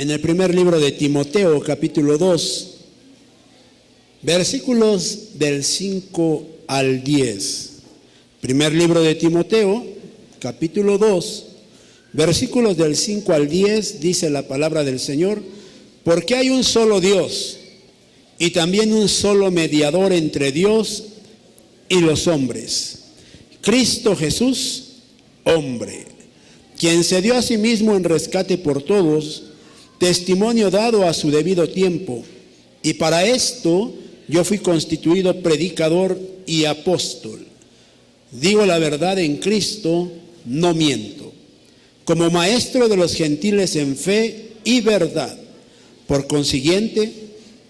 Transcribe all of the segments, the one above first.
en el primer libro de Timoteo, capítulo 2, versículos del 5 al 10. Primer libro de Timoteo, capítulo 2, versículos del 5 al 10, dice la palabra del Señor: porque hay un solo Dios y también un solo mediador entre Dios y los hombres, Cristo Jesús, hombre, quien se dio a sí mismo en rescate por todos, testimonio dado a su debido tiempo. Y para esto yo fui constituido predicador y apóstol. Digo la verdad en Cristo, no miento, como maestro de los gentiles en fe y verdad. Por consiguiente,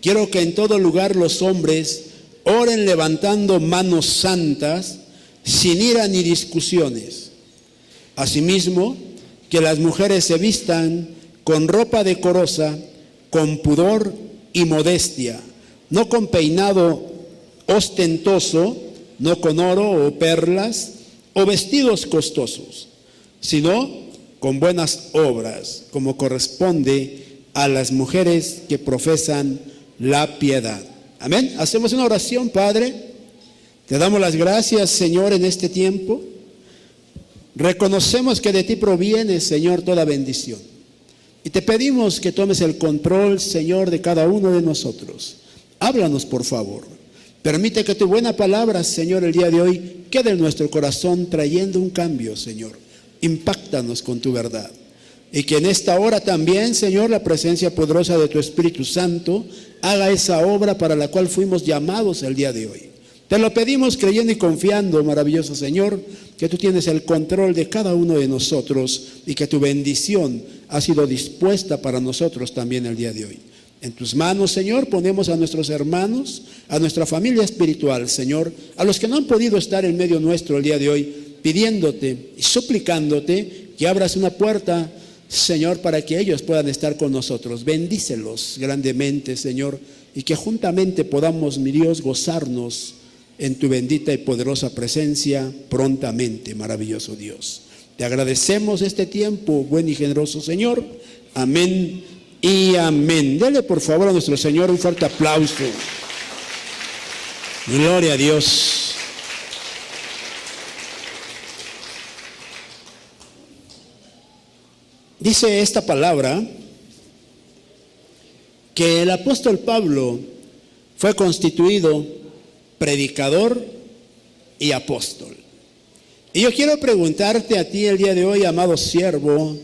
quiero que en todo lugar los hombres oren levantando manos santas, sin ira ni discusiones. Asimismo, que las mujeres se vistan con ropa decorosa, con pudor y modestia, no con peinado ostentoso, no con oro o perlas o vestidos costosos, sino con buenas obras, como corresponde a las mujeres que profesan la piedad. Amén. Hacemos una oración. Padre, te damos las gracias, Señor, en este tiempo. Reconocemos que de ti proviene, Señor, toda bendición. Y te pedimos que tomes el control, Señor, de cada uno de nosotros. Háblanos, por favor. Permite que tu buena palabra, Señor, el día de hoy quede en nuestro corazón trayendo un cambio, Señor. Impáctanos con tu verdad. Y que en esta hora también, Señor, la presencia poderosa de tu Espíritu Santo haga esa obra para la cual fuimos llamados el día de hoy. Te lo pedimos creyendo y confiando, maravilloso Señor, que tú tienes el control de cada uno de nosotros y que tu bendición ha sido dispuesta para nosotros también el día de hoy. En tus manos, Señor, ponemos a nuestros hermanos, a nuestra familia espiritual, Señor, a los que no han podido estar en medio nuestro el día de hoy, pidiéndote y suplicándote que abras una puerta, Señor, para que ellos puedan estar con nosotros. Bendícelos grandemente, Señor, y que juntamente podamos, mi Dios, gozarnos en tu bendita y poderosa presencia prontamente, maravilloso Dios. Te agradecemos este tiempo, buen y generoso Señor. Amén y amén. Dele por favor a nuestro Señor un fuerte aplauso. Gloria a Dios. Dice esta palabra que el apóstol Pablo fue constituido predicador y apóstol. Y yo quiero preguntarte a ti el día de hoy, amado siervo,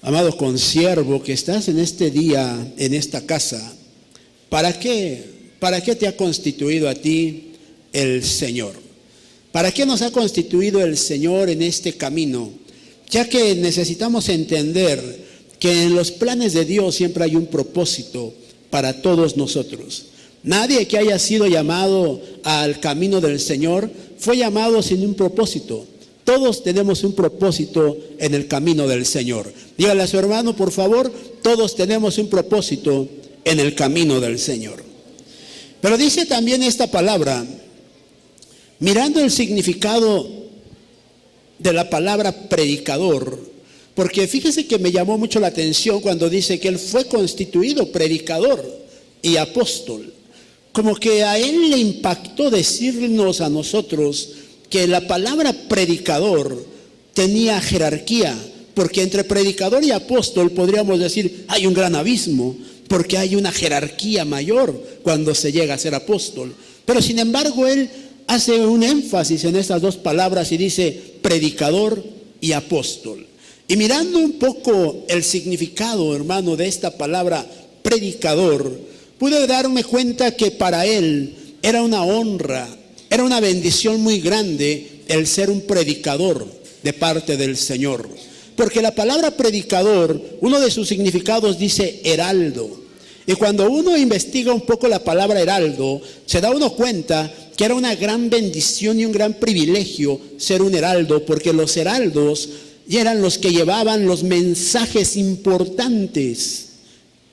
amado consiervo, que estás en este día, en esta casa, ¿para qué te ha constituido a ti el Señor? ¿Para qué nos ha constituido el Señor en este camino? Ya que necesitamos entender que en los planes de Dios siempre hay un propósito para todos nosotros. Nadie que haya sido llamado al camino del Señor fue llamado sin un propósito. Todos tenemos un propósito en el camino del Señor. Dígale a su hermano, por favor, todos tenemos un propósito en el camino del Señor. Pero dice también esta palabra, mirando el significado de la palabra predicador, porque fíjese que me llamó mucho la atención cuando dice que él fue constituido predicador y apóstol. Como que a él le impactó decirnos a nosotros que la palabra predicador tenía jerarquía, porque entre predicador y apóstol podríamos decir hay un gran abismo, porque hay una jerarquía mayor cuando se llega a ser apóstol. Pero sin embargo él hace un énfasis en estas dos palabras y dice predicador y apóstol. Y mirando un poco el significado, hermano, de esta palabra predicador, pude darme cuenta que para él era una honra, era una bendición muy grande el ser un predicador de parte del Señor. Porque la palabra predicador, uno de sus significados dice heraldo. Y cuando uno investiga un poco la palabra heraldo, se da uno cuenta que era una gran bendición y un gran privilegio ser un heraldo, porque los heraldos eran los que llevaban los mensajes importantes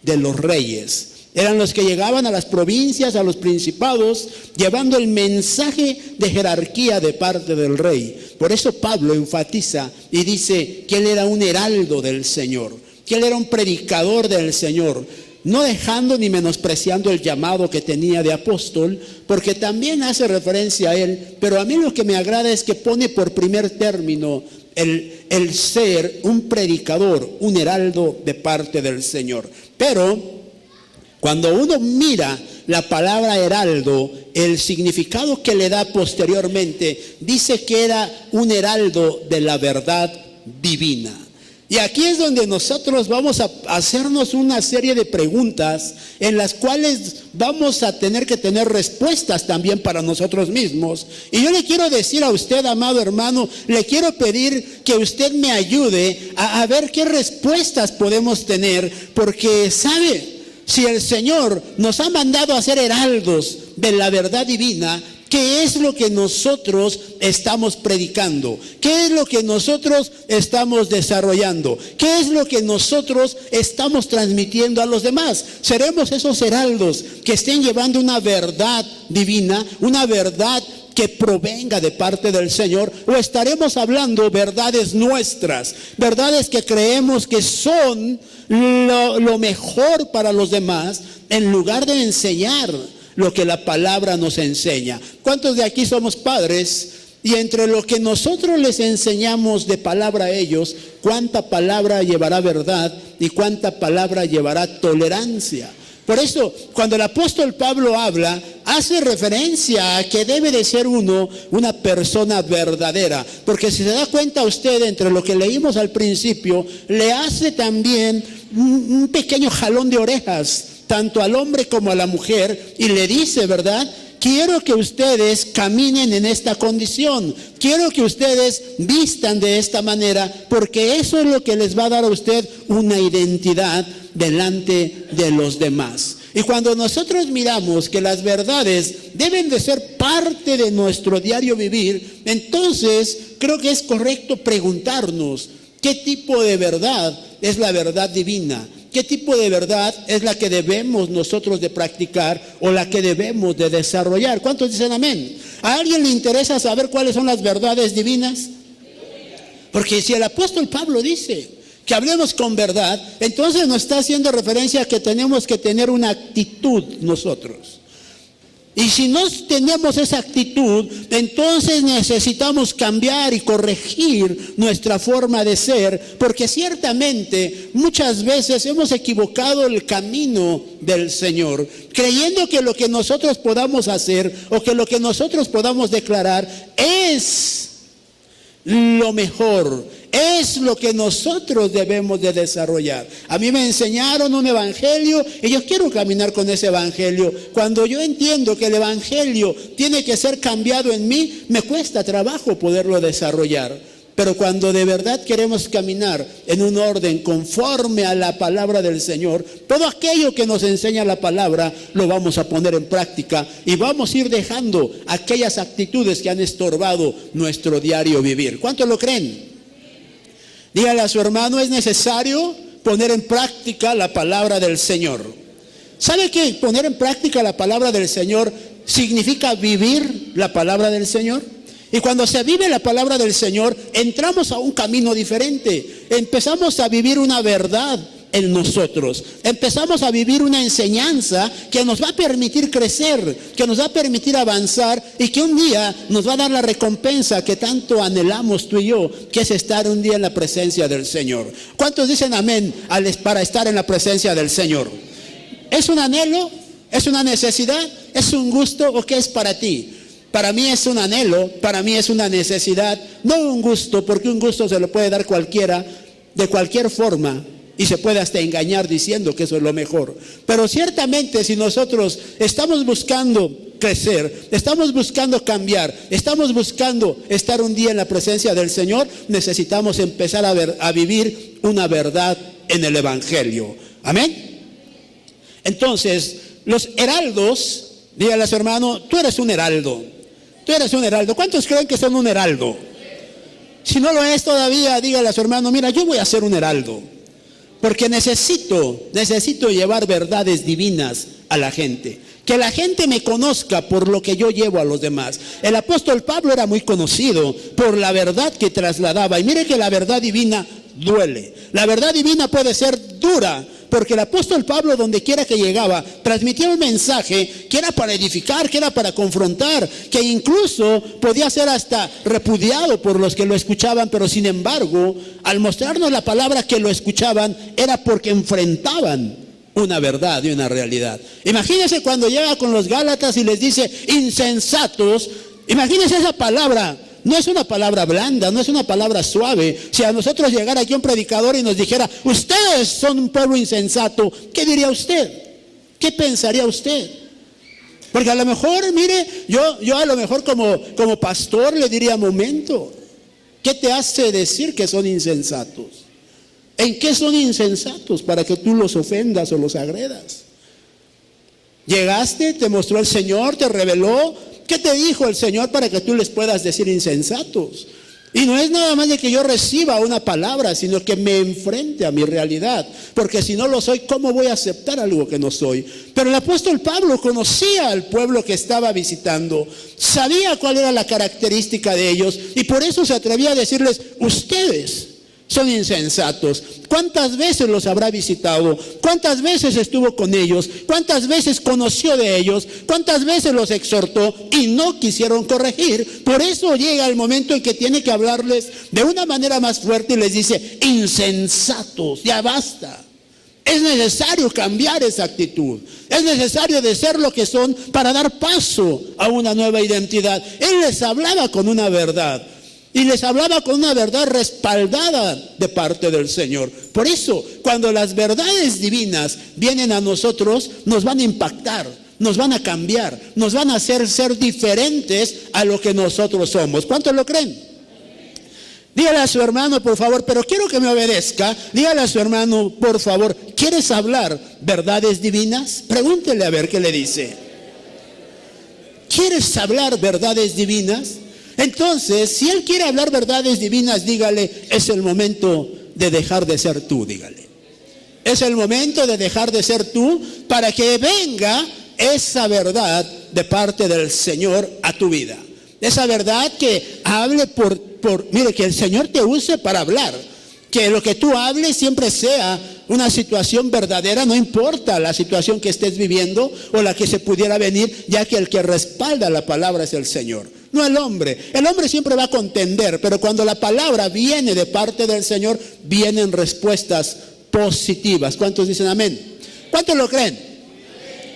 de los reyes. Eran los que llegaban a las provincias, a los principados, llevando el mensaje de jerarquía de parte del rey. Por eso Pablo enfatiza y dice que él era un heraldo del Señor. que él era un predicador del Señor, no dejando ni menospreciando el llamado que tenía de apóstol, porque también hace referencia a él, pero a mí lo que me agrada es que pone por primer término el ser un predicador, un heraldo de parte del Señor. Pero cuando uno mira la palabra heraldo, el significado que le da posteriormente, dice que era un heraldo de la verdad divina. Y aquí es donde nosotros vamos a hacernos una serie de preguntas en las cuales vamos a tener que tener respuestas también para nosotros mismos. Y yo le quiero decir a usted, amado hermano, le quiero pedir que usted me ayude a ver qué respuestas podemos tener, porque sabe, si el Señor nos ha mandado a ser heraldos de la verdad divina, ¿qué es lo que nosotros estamos predicando? ¿Qué es lo que nosotros estamos desarrollando? ¿Qué es lo que nosotros estamos transmitiendo a los demás? ¿Seremos esos heraldos que estén llevando una verdad divina, una verdad que provenga de parte del Señor, o estaremos hablando verdades nuestras, verdades que creemos que son lo mejor para los demás, en lugar de enseñar lo que la palabra nos enseña? ¿Cuántos de aquí somos padres? Y entre lo que nosotros les enseñamos de palabra a ellos, ¿cuánta palabra llevará verdad y cuánta palabra llevará tolerancia? Por eso, cuando el apóstol Pablo habla, hace referencia a que debe de ser uno una persona verdadera. Porque si se da cuenta usted, entre lo que leímos al principio, le hace también un pequeño jalón de orejas, tanto al hombre como a la mujer, y le dice, ¿verdad? Quiero que ustedes caminen en esta condición, quiero que ustedes vistan de esta manera, porque eso es lo que les va a dar a usted una identidad delante de los demás. Y cuando nosotros miramos que las verdades deben de ser parte de nuestro diario vivir, entonces creo que es correcto preguntarnos, ¿qué tipo de verdad es la verdad divina? ¿Qué tipo de verdad es la que debemos nosotros de practicar o la que debemos de desarrollar? ¿Cuántos dicen amén? ¿A alguien le interesa saber cuáles son las verdades divinas? Porque si el apóstol Pablo dice que hablemos con verdad, entonces nos está haciendo referencia a que tenemos que tener una actitud nosotros. Y si no tenemos esa actitud, entonces necesitamos cambiar y corregir nuestra forma de ser, porque ciertamente muchas veces hemos equivocado el camino del Señor, creyendo que lo que nosotros podamos hacer o que lo que nosotros podamos declarar es lo mejor, es lo que nosotros debemos de desarrollar. A mí me enseñaron un evangelio y yo quiero caminar con ese evangelio. Cuando yo entiendo que el evangelio tiene que ser cambiado en mí, me cuesta trabajo poderlo desarrollar. Pero cuando de verdad queremos caminar en un orden conforme a la palabra del Señor, todo aquello que nos enseña la palabra lo vamos a poner en práctica y vamos a ir dejando aquellas actitudes que han estorbado nuestro diario vivir. ¿Cuántos lo creen? Dígale a su hermano, es necesario poner en práctica la palabra del Señor. ¿Sabe qué? Poner en práctica la palabra del Señor significa vivir la palabra del Señor. Y cuando se vive la palabra del Señor, entramos a un camino diferente. Empezamos a vivir una verdad en nosotros. Empezamos a vivir una enseñanza que nos va a permitir crecer, que nos va a permitir avanzar y que un día nos va a dar la recompensa que tanto anhelamos tú y yo, que es estar un día en la presencia del Señor. ¿Cuántos dicen amén para estar en la presencia del Señor? ¿Es un anhelo? ¿Es una necesidad? ¿Es un gusto o qué es para ti? Para mí es un anhelo, para mí es una necesidad, no un gusto, porque un gusto se lo puede dar cualquiera, de cualquier forma, y se puede hasta engañar diciendo que eso es lo mejor. Pero ciertamente si nosotros estamos buscando crecer, estamos buscando cambiar, estamos buscando estar un día en la presencia del Señor, necesitamos empezar a vivir una verdad en el Evangelio. ¿Amén? Entonces, los heraldos, dígale a su hermano, tú eres un heraldo. Tú eres un heraldo. ¿Cuántos creen que son un heraldo? Si no lo es todavía, dígale a su hermano, mira, yo voy a ser un heraldo. Porque necesito llevar verdades divinas a la gente. Que la gente me conozca por lo que yo llevo a los demás. El apóstol Pablo era muy conocido por la verdad que trasladaba. Y mire que la verdad divina duele. La verdad divina puede ser dura, porque el apóstol Pablo, donde quiera que llegaba, transmitía un mensaje que era para edificar, que era para confrontar, que incluso podía ser hasta repudiado por los que lo escuchaban, pero sin embargo, al mostrarnos la palabra que lo escuchaban, era porque enfrentaban una verdad y una realidad. Imagínense cuando llega con los Gálatas y les dice insensatos. Imagínense esa palabra. No es una palabra blanda, no es una palabra suave. Si a nosotros llegara aquí un predicador y nos dijera, ustedes son un pueblo insensato, ¿qué diría usted? ¿Qué pensaría usted? Porque a lo mejor, mire, yo a lo mejor como pastor le diría, momento, ¿qué te hace decir que son insensatos? ¿En qué son insensatos para que tú los ofendas o los agredas? Llegaste, te mostró el Señor, te reveló. ¿Qué te dijo el Señor para que tú les puedas decir insensatos? Y no es nada más de que yo reciba una palabra, sino que me enfrente a mi realidad. Porque si no lo soy, ¿cómo voy a aceptar algo que no soy? Pero el apóstol Pablo conocía al pueblo que estaba visitando, sabía cuál era la característica de ellos, y por eso se atrevía a decirles, ustedes son insensatos. ¿Cuántas veces los habrá visitado? ¿Cuántas veces estuvo con ellos? ¿Cuántas veces conoció de ellos? ¿Cuántas veces los exhortó y no quisieron corregir? Por eso llega el momento en que tiene que hablarles de una manera más fuerte y les dice, insensatos, ya basta. Es necesario cambiar esa actitud. Es necesario de ser lo que son para dar paso a una nueva identidad. Él les hablaba con una verdad. Y les hablaba con una verdad respaldada de parte del Señor. Por eso, cuando las verdades divinas vienen a nosotros, nos van a impactar, nos van a cambiar, nos van a hacer ser diferentes a lo que nosotros somos. ¿Cuántos lo creen? Dígale a su hermano, por favor, pero quiero que me obedezca. Dígale a su hermano, por favor, ¿quieres hablar verdades divinas? Pregúntele a ver qué le dice. ¿Quieres hablar verdades divinas? Entonces, si él quiere hablar verdades divinas, dígale, es el momento de dejar de ser tú, dígale. Es el momento de dejar de ser tú para que venga esa verdad de parte del Señor a tu vida. Esa verdad que hable mire, que el Señor te use para hablar. Que lo que tú hables siempre sea una situación verdadera, no importa la situación que estés viviendo o la que se pudiera venir, ya que el que respalda la palabra es el Señor, no el hombre. El hombre siempre va a contender, pero cuando la palabra viene de parte del Señor, vienen respuestas positivas. ¿Cuántos dicen amén? ¿Cuántos lo creen?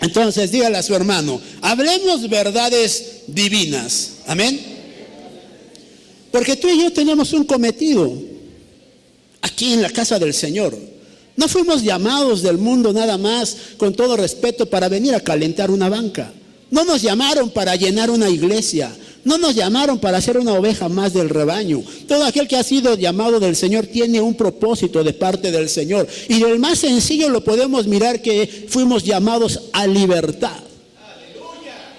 Entonces dígale a su hermano, hablemos verdades divinas. Amén. Porque tú y yo tenemos un cometido aquí en la casa del Señor. No fuimos llamados del mundo nada más, con todo respeto, para venir a calentar una banca. No nos llamaron para llenar una iglesia. No nos llamaron para ser una oveja más del rebaño. Todo aquel que ha sido llamado del Señor tiene un propósito de parte del Señor. Y del más sencillo lo podemos mirar, que fuimos llamados a libertad.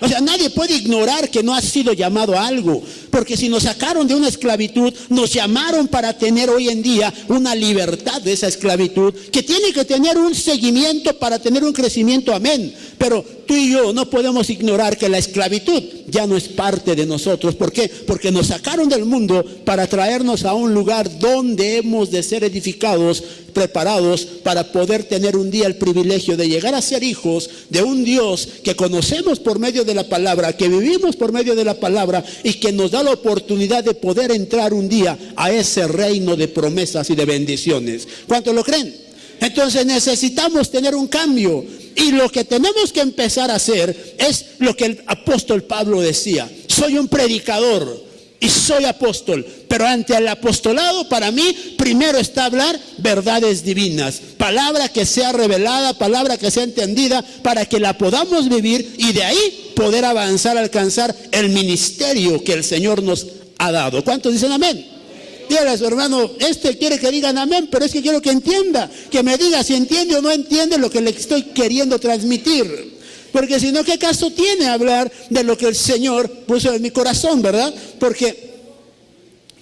O sea, nadie puede ignorar que no has sido llamado a algo, porque si nos sacaron de una esclavitud, nos llamaron para tener hoy en día una libertad de esa esclavitud, que tiene que tener un seguimiento para tener un crecimiento, amén. Pero tú y yo no podemos ignorar que la esclavitud ya no es parte de nosotros. ¿Por qué? Porque nos sacaron del mundo para traernos a un lugar donde hemos de ser edificados, preparados para poder tener un día el privilegio de llegar a ser hijos de un Dios que conocemos por medio de la palabra, que vivimos por medio de la palabra y que nos da la oportunidad de poder entrar un día a ese reino de promesas y de bendiciones. ¿Cuántos lo creen? Entonces necesitamos tener un cambio, y lo que tenemos que empezar a hacer es lo que el apóstol Pablo decía: soy un predicador y soy apóstol, pero ante el apostolado para mí primero está hablar verdades divinas, palabra que sea revelada, palabra que sea entendida, para que la podamos vivir y de ahí poder avanzar, alcanzar el ministerio que el Señor nos ha dado. ¿Cuántos dicen amén? Dígale a su hermano, quiere que digan amén, pero es que quiero que entienda, que me diga si entiende o no entiende lo que le estoy queriendo transmitir. Porque si no, ¿qué caso tiene hablar de lo que el Señor puso en mi corazón, verdad? Porque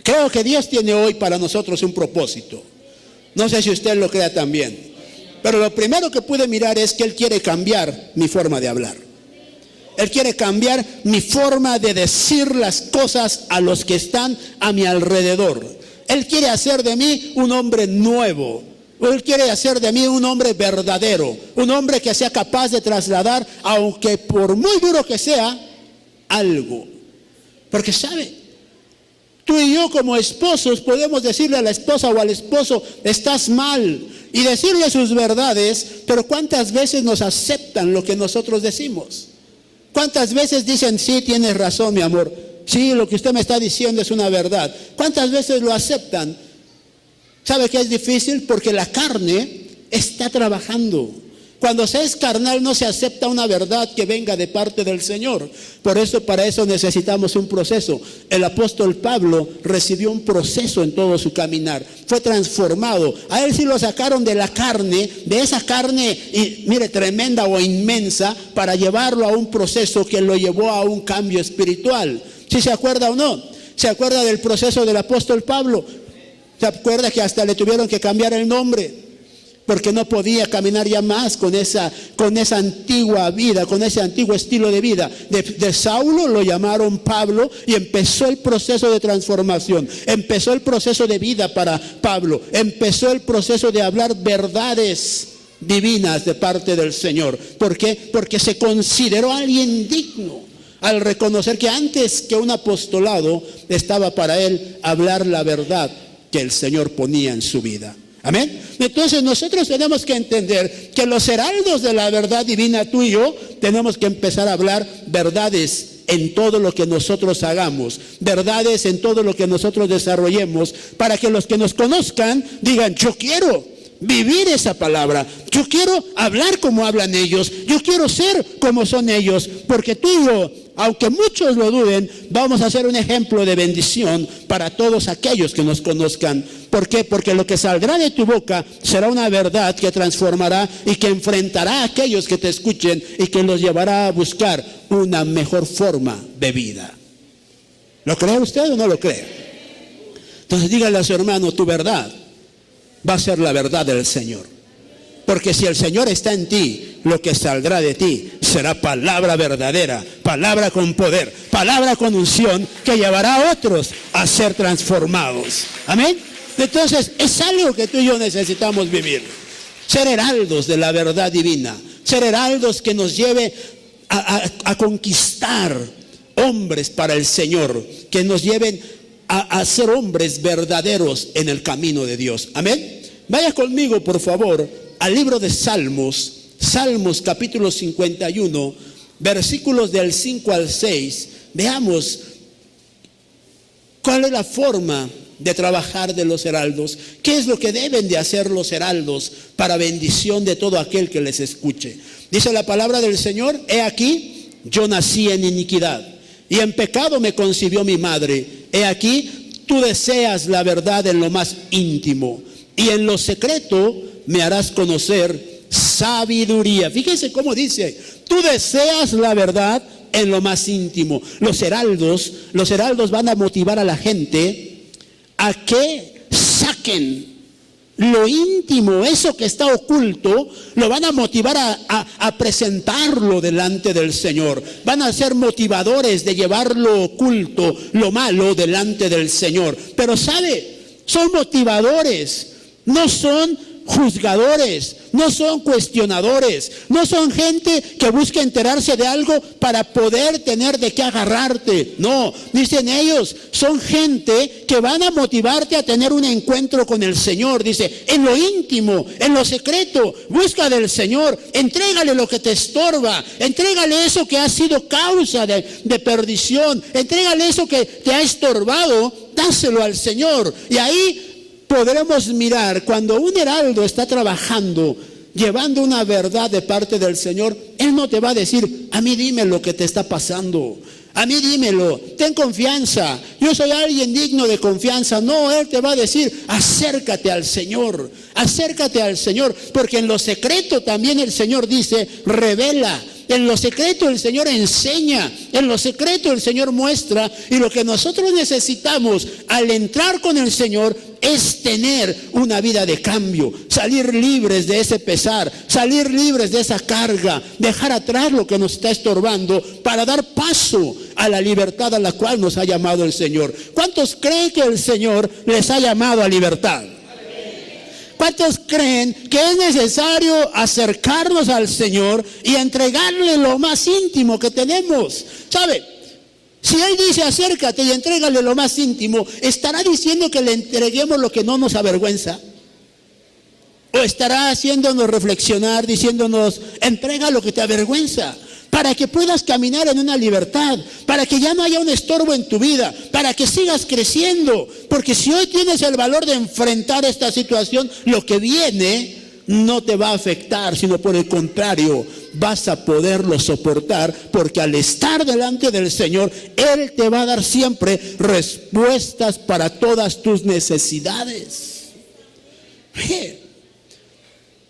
creo que Dios tiene hoy para nosotros un propósito. No sé si usted lo crea también, pero lo primero que pude mirar es que Él quiere cambiar mi forma de hablar. Él quiere cambiar mi forma de decir las cosas a los que están a mi alrededor. Él quiere hacer de mí un hombre nuevo. Él quiere hacer de mí un hombre verdadero, un hombre que sea capaz de trasladar, aunque por muy duro que sea, algo. Porque sabe, tú y yo como esposos podemos decirle a la esposa o al esposo, estás mal, y decirle sus verdades, pero ¿cuántas veces nos aceptan lo que nosotros decimos? ¿Cuántas veces dicen, sí, tienes razón, mi amor, sí, lo que usted me está diciendo es una verdad? ¿Cuántas veces lo aceptan? ¿Sabe que es difícil? Porque la carne está trabajando. Cuando se es carnal no se acepta una verdad que venga de parte del Señor. Por eso, para eso necesitamos un proceso. El apóstol Pablo recibió un proceso en todo su caminar. Fue transformado. A él sí lo sacaron de la carne, de esa carne, y mire, tremenda o inmensa, para llevarlo a un proceso que lo llevó a un cambio espiritual. ¿Sí se acuerda o no? ¿Se acuerda del proceso del apóstol Pablo? ¿Se acuerda que hasta le tuvieron que cambiar el nombre? Porque no podía caminar ya más con esa antigua vida, con ese antiguo estilo de vida. De Saulo lo llamaron Pablo y empezó el proceso de transformación. Empezó el proceso de vida para Pablo. Empezó el proceso de hablar verdades divinas de parte del Señor. ¿Por qué? Porque se consideró alguien digno al reconocer que antes que un apostolado estaba para él hablar la verdad que el Señor ponía en su vida. Amén. Entonces nosotros tenemos que entender que los heraldos de la verdad divina, tú y yo, tenemos que empezar a hablar verdades en todo lo que nosotros hagamos, verdades en todo lo que nosotros desarrollemos, para que los que nos conozcan digan, yo quiero vivir esa palabra, yo quiero hablar como hablan ellos, yo quiero ser como son ellos, porque tú y yo, aunque muchos lo duden, vamos a ser un ejemplo de bendición para todos aquellos que nos conozcan. ¿Por qué? Porque lo que saldrá de tu boca será una verdad que transformará y que enfrentará a aquellos que te escuchen y que los llevará a buscar una mejor forma de vida. ¿Lo cree usted o no lo cree? Entonces dígale a su hermano, tu verdad va a ser la verdad del Señor. Porque si el Señor está en ti, lo que saldrá de ti será palabra verdadera, palabra con poder, palabra con unción, que llevará a otros a ser transformados. Amén. Entonces es algo que tú y yo necesitamos vivir. Ser heraldos de la verdad divina. Ser heraldos que nos lleve a conquistar hombres para el Señor. Que nos lleven a ser hombres verdaderos en el camino de Dios. Amén. Vaya conmigo, por favor, al libro de Salmos. Salmos capítulo 51, versículos del 5 al 6. Veamos cuál es la forma de trabajar de los heraldos. ¿Qué es lo que deben de hacer los heraldos para bendición de todo aquel que les escuche? Dice la palabra del Señor, he aquí, yo nací en iniquidad y en pecado me concibió mi madre. He aquí, tú deseas la verdad en lo más íntimo y en lo secreto me harás conocer sabiduría. Fíjense cómo dice, tú deseas la verdad en lo más íntimo. Los heraldos van a motivar a la gente a que saquen lo íntimo, eso que está oculto, lo van a motivar a presentarlo delante del Señor. Van a ser motivadores de llevar lo oculto, lo malo, delante del Señor. Pero ¿sabe? Son motivadores, no son juzgadores, no son cuestionadores, no son gente que busca enterarse de algo para poder tener de qué agarrarte. No, dicen ellos, son gente que van a motivarte a tener un encuentro con el Señor. Dice, en lo íntimo, en lo secreto, busca del Señor, entrégale lo que te estorba, entrégale eso que ha sido causa de perdición, entrégale eso que te ha estorbado, dáselo al Señor. Y ahí podremos mirar, cuando un heraldo está trabajando, llevando una verdad de parte del Señor, él no te va a decir, a mí dime lo que te está pasando, a mí dímelo, ten confianza, yo soy alguien digno de confianza. No, él te va a decir, acércate al Señor, porque en lo secreto también el Señor dice, revela. En lo secreto el Señor enseña, en lo secreto el Señor muestra, y lo que nosotros necesitamos al entrar con el Señor es tener una vida de cambio, salir libres de ese pesar, salir libres de esa carga, dejar atrás lo que nos está estorbando para dar paso a la libertad a la cual nos ha llamado el Señor. ¿Cuántos creen que el Señor les ha llamado a libertad? ¿Cuántos creen que es necesario acercarnos al Señor y entregarle lo más íntimo que tenemos? ¿Sabe? Si Él dice acércate y entrégale lo más íntimo, ¿estará diciendo que le entreguemos lo que no nos avergüenza? ¿O estará haciéndonos reflexionar, diciéndonos entrega lo que te avergüenza? Para que puedas caminar en una libertad, para que ya no haya un estorbo en tu vida, para que sigas creciendo. Porque si hoy tienes el valor de enfrentar esta situación, lo que viene no te va a afectar, sino por el contrario, vas a poderlo soportar, porque al estar delante del Señor, Él te va a dar siempre respuestas para todas tus necesidades.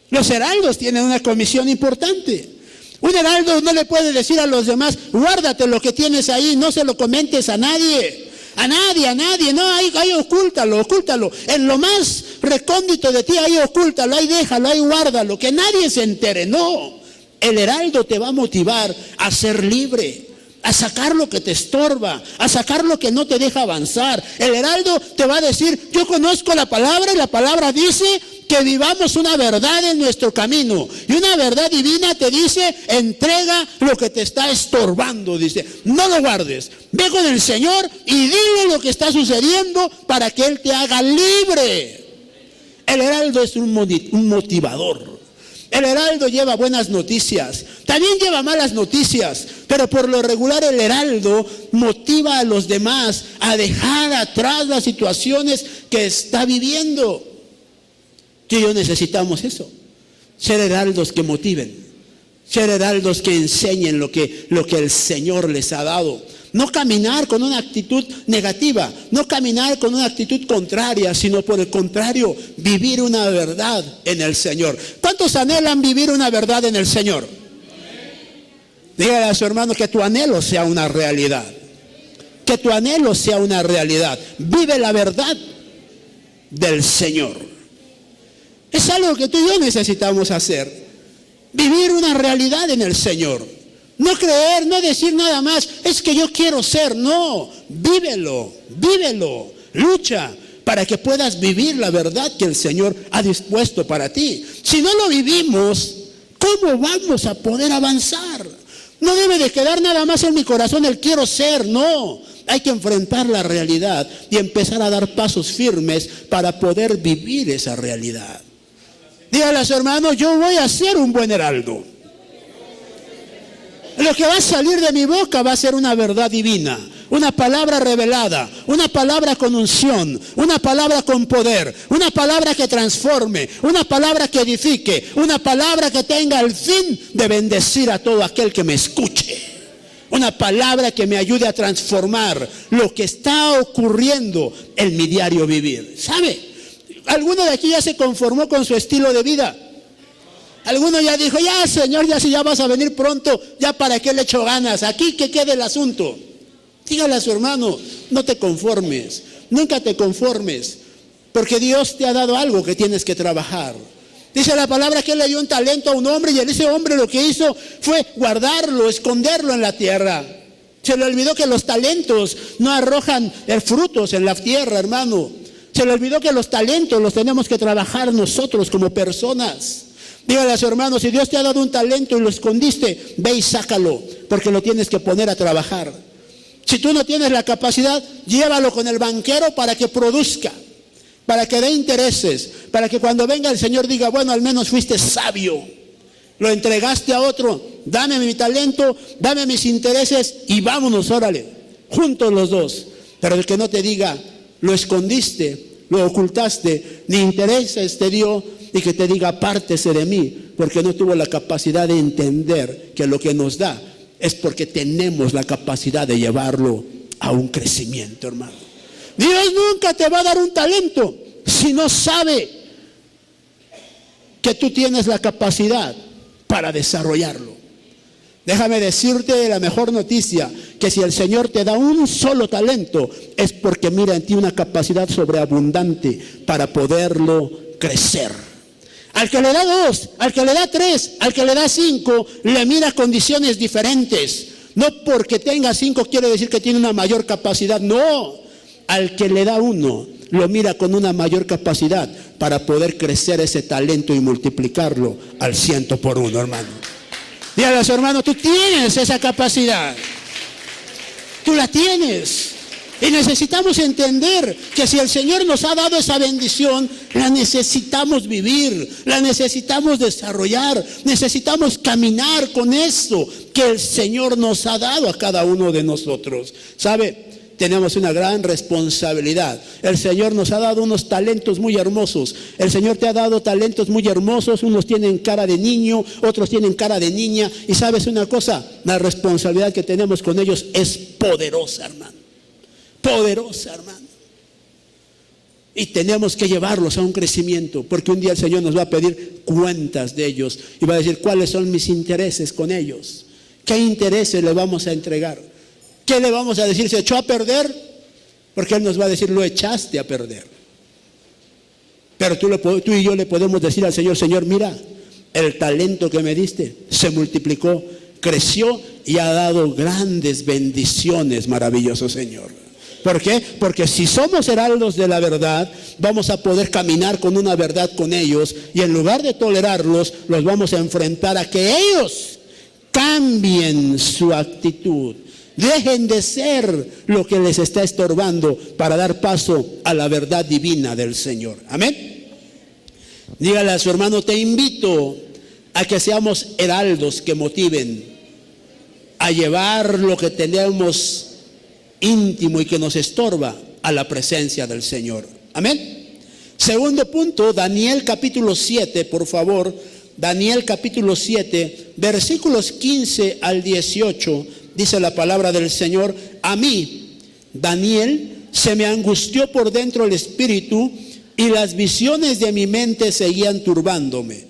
Los heraldos tienen una comisión importante. Un heraldo no le puede decir a los demás, guárdate lo que tienes ahí, no se lo comentes a nadie. A nadie, no, ahí ocúltalo. En lo más recóndito de ti, ahí ocúltalo, ahí déjalo, ahí guárdalo, que nadie se entere. No, el heraldo te va a motivar a ser libre, a sacar lo que te estorba, a sacar lo que no te deja avanzar. El heraldo te va a decir, yo conozco la palabra y la palabra dice que vivamos una verdad en nuestro camino. Y una verdad divina te dice, entrega lo que te está estorbando. Dice, no lo guardes. Ve con el Señor y dile lo que está sucediendo para que Él te haga libre. El heraldo es un motivador. El heraldo lleva buenas noticias, también lleva malas noticias, pero por lo regular el heraldo motiva a los demás a dejar atrás las situaciones que está viviendo. Tú y yo necesitamos eso, ser heraldos que motiven, ser heraldos que enseñen lo que el Señor les ha dado. No caminar con una actitud negativa, no caminar con una actitud contraria, sino por el contrario, vivir una verdad en el Señor. ¿Cuántos anhelan vivir una verdad en el Señor? Dígale a su hermano que tu anhelo sea una realidad. Que tu anhelo sea una realidad. Vive la verdad del Señor. Es algo que tú y yo necesitamos hacer. Vivir una realidad en el Señor. No creer, no decir nada más, es que yo quiero ser. No, vívelo, lucha para que puedas vivir la verdad que el Señor ha dispuesto para ti. Si no lo vivimos, ¿cómo vamos a poder avanzar? No debe de quedar nada más en mi corazón el quiero ser, no. Hay que enfrentar la realidad y empezar a dar pasos firmes para poder vivir esa realidad. Dígale a su hermano, yo voy a ser un buen heraldo. Lo que va a salir de mi boca va a ser una verdad divina, una palabra revelada, una palabra con unción, una palabra con poder, una palabra que transforme, una palabra que edifique, una palabra que tenga el fin de bendecir a todo aquel que me escuche. Una palabra que me ayude a transformar lo que está ocurriendo en mi diario vivir. ¿Sabe? Alguno de aquí ya se conformó con su estilo de vida. Alguno ya dijo, ya Señor, ya si ya vas a venir pronto, ya para qué le echo ganas, aquí que quede el asunto. Dígale a su hermano, no te conformes, nunca te conformes, porque Dios te ha dado algo que tienes que trabajar. Dice la palabra que Él le dio un talento a un hombre y ese hombre lo que hizo fue guardarlo, esconderlo en la tierra. Se le olvidó que los talentos no arrojan frutos en la tierra, hermano. Se le olvidó que los talentos los tenemos que trabajar nosotros como personas. Dígale a su hermano, si Dios te ha dado un talento y lo escondiste, ve y sácalo, porque lo tienes que poner a trabajar. Si tú no tienes la capacidad, llévalo con el banquero para que produzca, para que dé intereses, para que cuando venga el Señor diga, bueno, al menos fuiste sabio. Lo entregaste a otro, dame mi talento, dame mis intereses y vámonos, órale, juntos los dos. Pero el que no te diga, lo escondiste, lo ocultaste, ni intereses te dio, y que te diga apártese de mí, porque no tuvo la capacidad de entender que lo que nos da es porque tenemos la capacidad de llevarlo a un crecimiento, hermano. Dios nunca te va a dar un talento si no sabe que tú tienes la capacidad para desarrollarlo. Déjame decirte la mejor noticia, que si el Señor te da un solo talento, es porque mira en ti una capacidad sobreabundante para poderlo crecer. Al que le da 2, al que le da 3, al que le da 5, le mira condiciones diferentes. No porque tenga 5 quiere decir que tiene una mayor capacidad. No, al que le da uno, lo mira con una mayor capacidad para poder crecer ese talento y multiplicarlo al 100 por 1, hermano. Dígale a su hermano, tú tienes esa capacidad. Tú la tienes. Y necesitamos entender que si el Señor nos ha dado esa bendición, la necesitamos vivir, la necesitamos desarrollar, necesitamos caminar con esto que el Señor nos ha dado a cada uno de nosotros. ¿Sabe? Tenemos una gran responsabilidad. El Señor nos ha dado unos talentos muy hermosos. El Señor te ha dado talentos muy hermosos. Unos tienen cara de niño, otros tienen cara de niña. Y sabes una cosa, la responsabilidad que tenemos con ellos es poderosa, hermano. Poderosa, hermano. Y tenemos que llevarlos a un crecimiento, porque un día el Señor nos va a pedir cuentas de ellos y va a decir cuáles son mis intereses con ellos, qué intereses le vamos a entregar, qué le vamos a decir, se echó a perder, porque Él nos va a decir lo echaste a perder. Pero tú y yo le podemos decir al Señor, Señor, mira, el talento que me diste se multiplicó, creció y ha dado grandes bendiciones, maravilloso Señor. ¿Por qué? Porque si somos heraldos de la verdad, vamos a poder caminar con una verdad con ellos, y en lugar de tolerarlos, los vamos a enfrentar a que ellos cambien su actitud, dejen de ser lo que les está estorbando para dar paso a la verdad divina del Señor. Amén. Dígale a su hermano, te invito a que seamos heraldos que motiven a llevar lo que tenemos íntimo y que nos estorba a la presencia del Señor. Amén. Segundo punto, Daniel capítulo 7, por favor. Daniel capítulo 7, versículos 15 al 18, dice la palabra del Señor: a mí, Daniel, se me angustió por dentro el espíritu, y las visiones de mi mente seguían turbándome.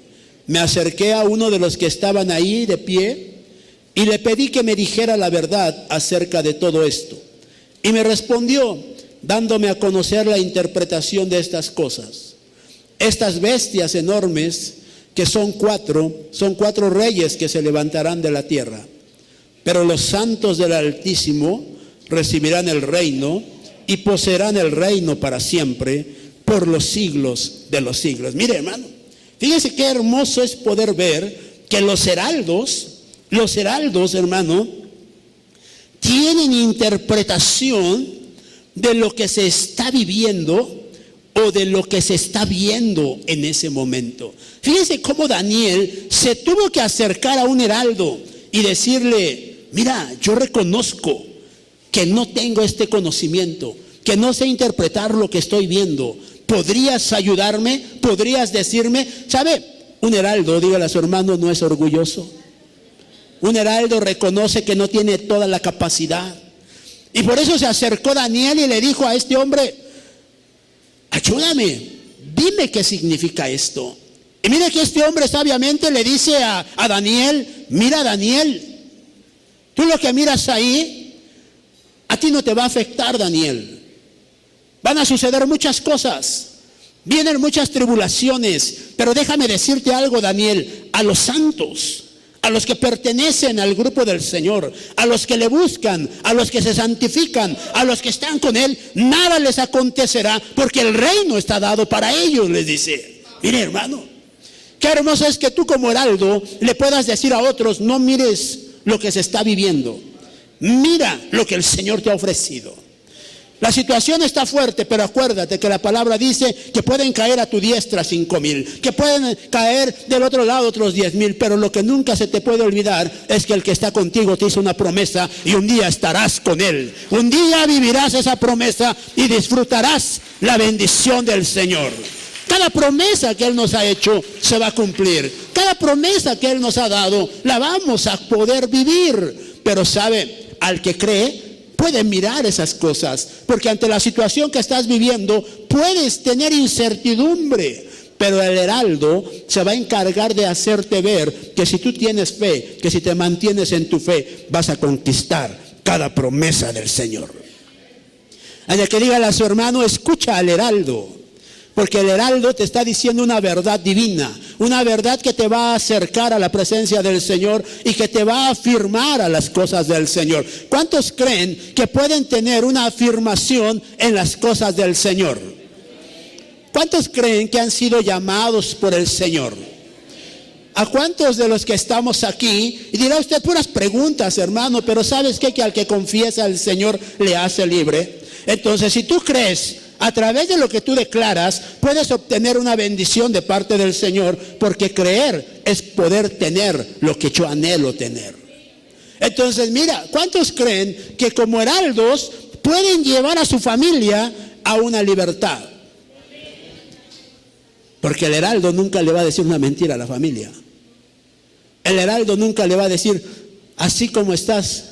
Me acerqué a uno de los que estaban ahí de pie, y le pedí que me dijera la verdad acerca de todo esto. Y me respondió, dándome a conocer la interpretación de estas cosas. Estas bestias enormes, que son cuatro reyes que se levantarán de la tierra. Pero los santos del Altísimo recibirán el reino y poseerán el reino para siempre, por los siglos de los siglos. Mire, hermano, fíjese qué hermoso es poder ver que los heraldos, hermano, tienen interpretación de lo que se está viviendo o de lo que se está viendo en ese momento. Fíjense cómo Daniel se tuvo que acercar a un heraldo y decirle, mira, yo reconozco que no tengo este conocimiento, que no sé interpretar lo que estoy viendo. ¿Podrías ayudarme? ¿Podrías decirme? ¿Sabe? Un heraldo, dígale a su hermano, no es orgulloso. Un heraldo reconoce que no tiene toda la capacidad. Y por eso se acercó Daniel y le dijo a este hombre, ayúdame, dime qué significa esto. Y mira que este hombre sabiamente le dice a Daniel, mira Daniel, tú lo que miras ahí, a ti no te va a afectar, Daniel. Van a suceder muchas cosas, vienen muchas tribulaciones, pero déjame decirte algo, Daniel, a los santos, a los que pertenecen al grupo del Señor, a los que le buscan, a los que se santifican, a los que están con Él, nada les acontecerá, porque el reino está dado para ellos, les dice. Mire, hermano, qué hermoso es que tú como heraldo le puedas decir a otros, no mires lo que se está viviendo, mira lo que el Señor te ha ofrecido. La situación está fuerte, pero acuérdate que la palabra dice que pueden caer a tu diestra 5,000, que pueden caer del otro lado otros 10,000, pero lo que nunca se te puede olvidar es que el que está contigo te hizo una promesa y un día estarás con Él. Un día vivirás esa promesa y disfrutarás la bendición del Señor. Cada promesa que Él nos ha hecho se va a cumplir. Cada promesa que Él nos ha dado la vamos a poder vivir. Pero sabe, al que cree puede mirar esas cosas, porque ante la situación que estás viviendo puedes tener incertidumbre, pero el heraldo se va a encargar de hacerte ver que si tú tienes fe, que si te mantienes en tu fe, vas a conquistar cada promesa del Señor. Hay que dígale a su hermano, escucha al heraldo, Porque el heraldo te está diciendo una verdad divina, una verdad que te va a acercar a la presencia del Señor y que te va a afirmar a las cosas del Señor. ¿Cuántos creen que pueden tener una afirmación en las cosas del Señor? ¿Cuántos creen que han sido llamados por el Señor? ¿A cuántos de los que estamos aquí? Y dirá usted puras preguntas, hermano, pero ¿sabes qué? Que al que confiesa el Señor le hace libre. Entonces, si tú crees, a través de lo que tú declaras, puedes obtener una bendición de parte del Señor, porque creer es poder tener lo que yo anhelo tener. Entonces, mira, ¿cuántos creen que como heraldos pueden llevar a su familia a una libertad? Porque el heraldo nunca le va a decir una mentira a la familia. El heraldo nunca le va a decir, así como estás,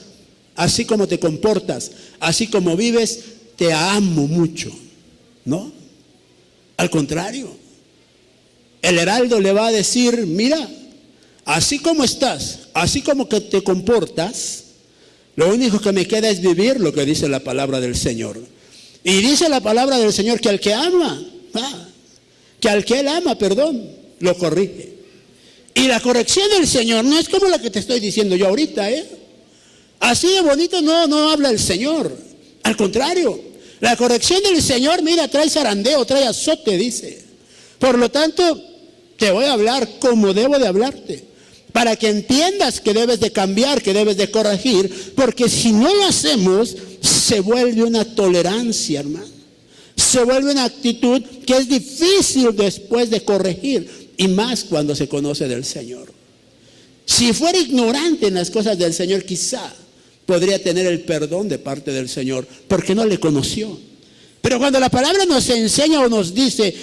así como te comportas, así como vives, te amo mucho. No, al contrario. El heraldo le va a decir, mira, así como estás, así como que te comportas, lo único que me queda es vivir lo que dice la palabra del Señor. Y dice la palabra del Señor que al que ama, que al que él ama, lo corrige. Y la corrección del Señor no es como la que te estoy diciendo yo ahorita, así de bonito no habla el Señor. Al contrario, la corrección del Señor, mira, trae zarandeo, trae azote, dice. Por lo tanto, te voy a hablar como debo de hablarte, para que entiendas que debes de cambiar, que debes de corregir, porque si no lo hacemos, se vuelve una tolerancia, hermano. Se vuelve una actitud que es difícil después de corregir, y más cuando se conoce del Señor. Si fuera ignorante en las cosas del Señor, quizá podría tener el perdón de parte del Señor, porque no le conoció. Pero cuando la palabra nos enseña o nos dice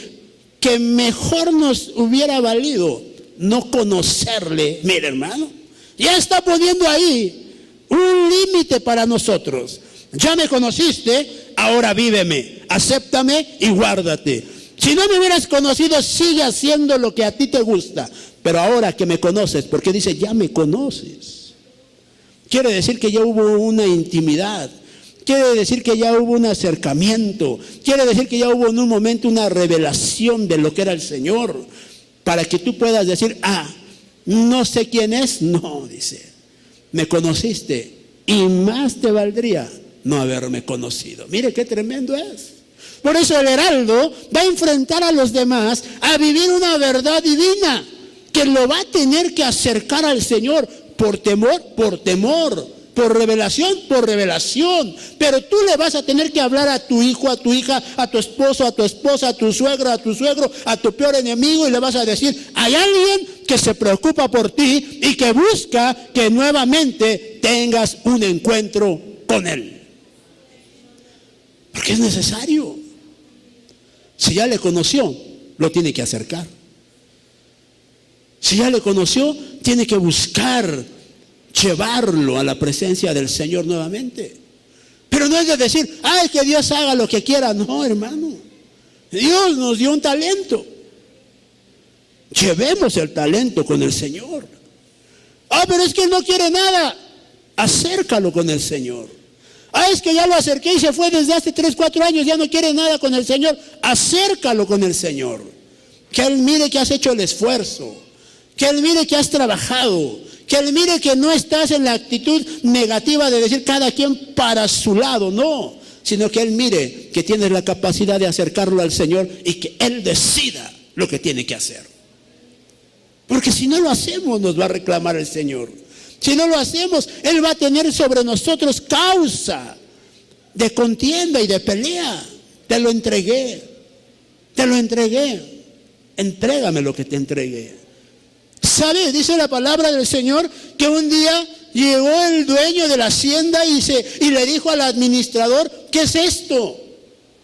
que mejor nos hubiera valido no conocerle, mire, hermano, ya está poniendo ahí un límite para nosotros. Ya me conociste, ahora víveme, acéptame y guárdate. Si no me hubieras conocido, sigue haciendo lo que a ti te gusta. Pero ahora que me conoces, porque dice, ya me conoces, quiere decir que ya hubo una intimidad, quiere decir que ya hubo un acercamiento, quiere decir que ya hubo en un momento una revelación de lo que era el Señor, para que tú puedas decir, no sé quién es. No, dice, me conociste, y más te valdría no haberme conocido. Mire qué tremendo es. Por eso el heraldo va a enfrentar a los demás a vivir una verdad divina, que lo va a tener que acercar al Señor por temor, por revelación, pero tú le vas a tener que hablar a tu hijo, a tu hija, a tu esposo, a tu esposa, a tu suegra, a tu suegro, a tu peor enemigo, y le vas a decir, hay alguien que se preocupa por ti y que busca que nuevamente tengas un encuentro con él, porque es necesario. Si ya le conoció, lo tiene que acercar. Si ya le conoció, tiene que buscar llevarlo a la presencia del Señor nuevamente. Pero no es de decir, que Dios haga lo que quiera. No, hermano, Dios nos dio un talento. Llevemos el talento con el Señor. Pero es que él no quiere nada. Acércalo con el Señor. Es que ya lo acerqué y se fue desde hace 3, 4 años, ya no quiere nada con el Señor. Acércalo con el Señor. Que él mire que has hecho el esfuerzo, que él mire que has trabajado, que él mire que no estás en la actitud negativa de decir cada quien para su lado, no, sino que él mire que tienes la capacidad de acercarlo al Señor y que él decida lo que tiene que hacer. Porque si no lo hacemos, nos va a reclamar el Señor. Si no lo hacemos, él va a tener sobre nosotros causa de contienda y de pelea. Te lo entregué, entrégame lo que te entregué. ¿Sabe? Dice la palabra del Señor que un día llegó el dueño de la hacienda y le dijo al administrador, ¿qué es esto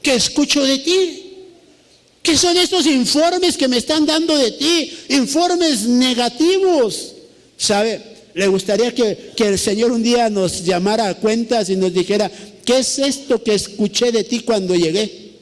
que escucho de ti? ¿Qué son estos informes que me están dando de ti? Informes negativos. ¿Sabe? Le gustaría que el Señor un día nos llamara a cuentas y nos dijera, ¿qué es esto que escuché de ti cuando llegué?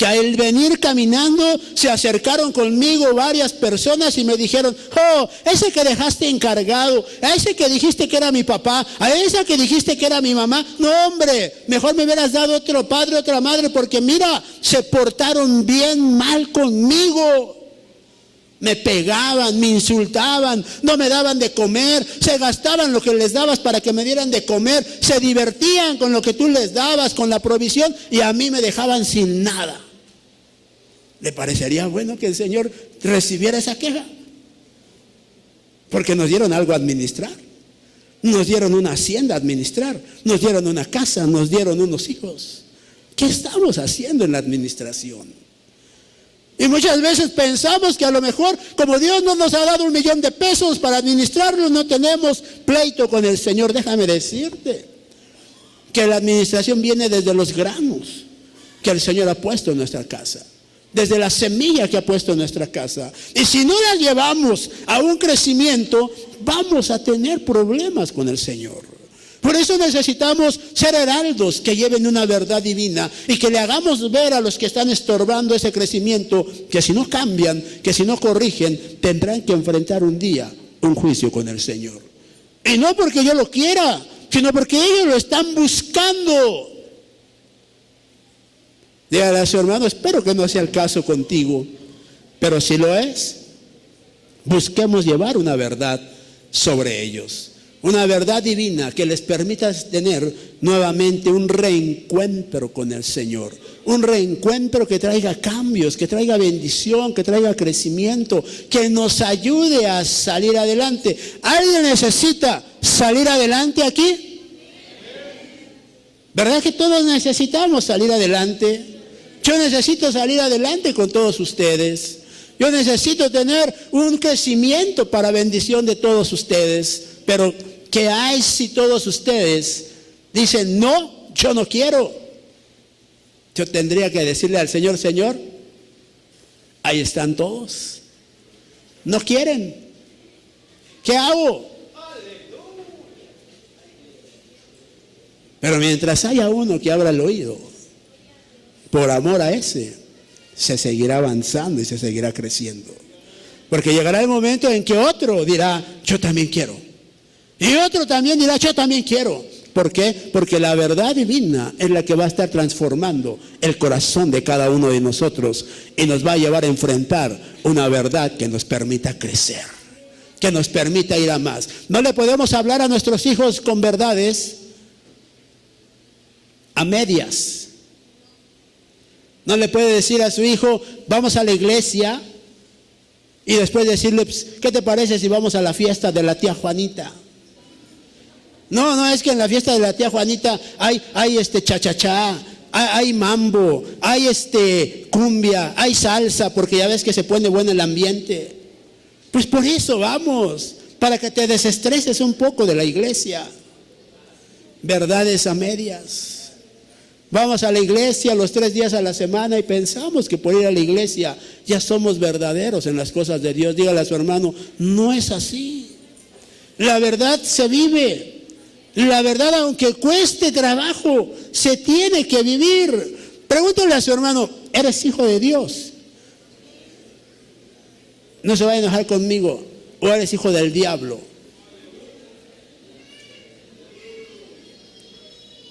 que al venir caminando se acercaron conmigo varias personas y me dijeron: oh, ese que dejaste encargado, a ese que dijiste que era mi papá, a esa que dijiste que era mi mamá, no hombre, mejor me hubieras dado otro padre, otra madre, porque mira, se portaron bien mal conmigo. Me pegaban, me insultaban, no me daban de comer, se gastaban lo que les dabas para que me dieran de comer, se divertían con lo que tú les dabas, con la provisión, y a mí me dejaban sin nada. ¿Le parecería bueno que el Señor recibiera esa queja? Porque nos dieron algo a administrar, nos dieron una hacienda a administrar, nos dieron una casa, nos dieron unos hijos. ¿Qué estamos haciendo en la administración? Y muchas veces pensamos que a lo mejor, como Dios no nos ha dado $1,000,000 para administrarlo, no tenemos pleito con el Señor. Déjame decirte que la administración viene desde los granos que el Señor ha puesto en nuestra casa, desde la semilla que ha puesto en nuestra casa. Y si no la llevamos a un crecimiento, vamos a tener problemas con el Señor. Por eso necesitamos ser heraldos que lleven una verdad divina y que le hagamos ver a los que están estorbando ese crecimiento que si no cambian, que si no corrigen, tendrán que enfrentar un día un juicio con el Señor. Y no porque yo lo quiera, sino porque ellos lo están buscando. Dígale a su hermano: espero que no sea el caso contigo, pero si lo es, busquemos llevar una verdad sobre ellos. Una verdad divina que les permita tener nuevamente un reencuentro con el Señor. Un reencuentro que traiga cambios, que traiga bendición, que traiga crecimiento, que nos ayude a salir adelante. ¿Alguien necesita salir adelante aquí? ¿Verdad que todos necesitamos salir adelante? Yo necesito salir adelante con todos ustedes. Yo necesito tener un crecimiento para bendición de todos ustedes. Pero ¿qué hay si todos ustedes dicen: no, yo no quiero? Yo tendría que decirle al Señor: Señor, ahí están todos, no quieren, ¿qué hago? Pero mientras haya uno que abra el oído, por amor a ese, se seguirá avanzando y se seguirá creciendo. Porque llegará el momento en que otro dirá: yo también quiero. Y otro también dirá: yo también quiero. ¿Por qué? Porque la verdad divina es la que va a estar transformando el corazón de cada uno de nosotros y nos va a llevar a enfrentar una verdad que nos permita crecer, que nos permita ir a más. No le podemos hablar a nuestros hijos con verdades a medias. No le puede decir a su hijo: vamos a la iglesia, y después decirle: ¿qué te parece si vamos a la fiesta de la tía Juanita? No, es que en la fiesta de la tía Juanita hay cha-cha-cha, hay mambo, hay cumbia, hay salsa, porque ya ves que se pone bueno el ambiente. Pues por eso vamos, para que te desestreses un poco de la iglesia. Verdades a medias. Vamos a la iglesia los 3 días a la semana y pensamos que por ir a la iglesia ya somos verdaderos en las cosas de Dios. Dígale a su hermano: no es así. La verdad se vive. La verdad, aunque cueste trabajo, se tiene que vivir. Pregúntale a su hermano: ¿eres hijo de Dios? No se va a enojar conmigo. ¿O eres hijo del diablo?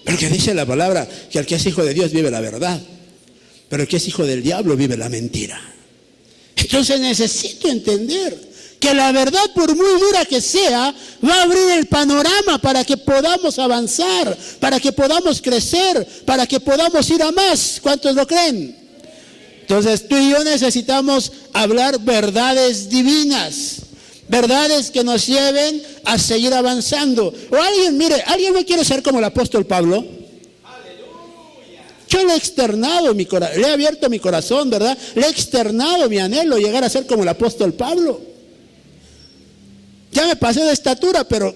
Porque dice la palabra que el que es hijo de Dios vive la verdad, pero el que es hijo del diablo vive la mentira. Entonces necesito entender que la verdad, por muy dura que sea, va a abrir el panorama para que podamos avanzar, para que podamos crecer, para que podamos ir a más. ¿Cuántos lo creen? Entonces tú y yo necesitamos hablar verdades divinas, verdades que nos lleven a seguir avanzando. O alguien no quiere ser como el apóstol Pablo. Yo le he externado mi corazón, le he abierto mi corazón, ¿verdad? Le he externado mi anhelo, llegar a ser como el apóstol Pablo. Ya me pasé de estatura, pero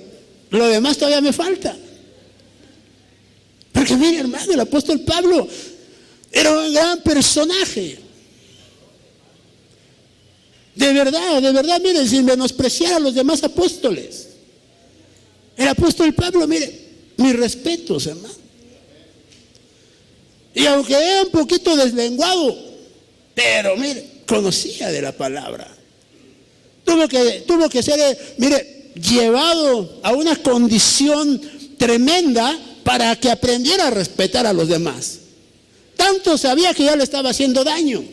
lo demás todavía me falta. Porque mire, hermano, el apóstol Pablo era un gran personaje. De verdad, miren, sin menospreciar a los demás apóstoles. El apóstol Pablo, mire, mis respetos, hermano. Y aunque era un poquito deslenguado, pero mire, conocía de la palabra. Tuvo que ser, mire, llevado a una condición tremenda para que aprendiera a respetar a los demás. Tanto sabía que ya le estaba haciendo daño.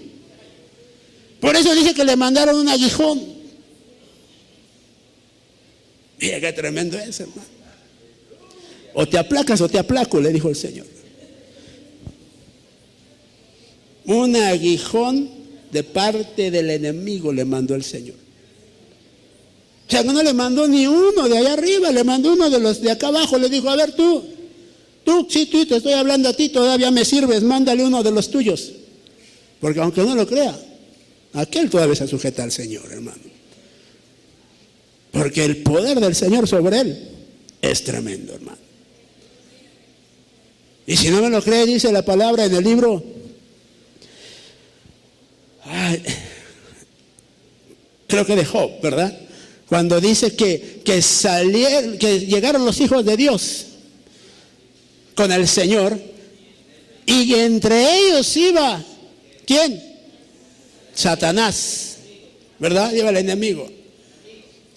Por eso dice que le mandaron un aguijón. Mira qué tremendo es, hermano. O te aplacas o te aplaco, le dijo el Señor. Un aguijón de parte del enemigo le mandó el Señor. O sea, no le mandó ni uno de allá arriba, le mandó uno de los de acá abajo. Le dijo, a ver tú te estoy hablando a ti, todavía me sirves, mándale uno de los tuyos. Porque aunque no lo crea, aquel todavía se sujeta al Señor, hermano. Porque el poder del Señor sobre él es tremendo, hermano. Y si no me lo cree, dice la palabra en el libro, creo que de Job, ¿verdad? Cuando dice que llegaron los hijos de Dios con el Señor, y entre ellos iba, ¿quién? Satanás, ¿verdad? Iba el enemigo.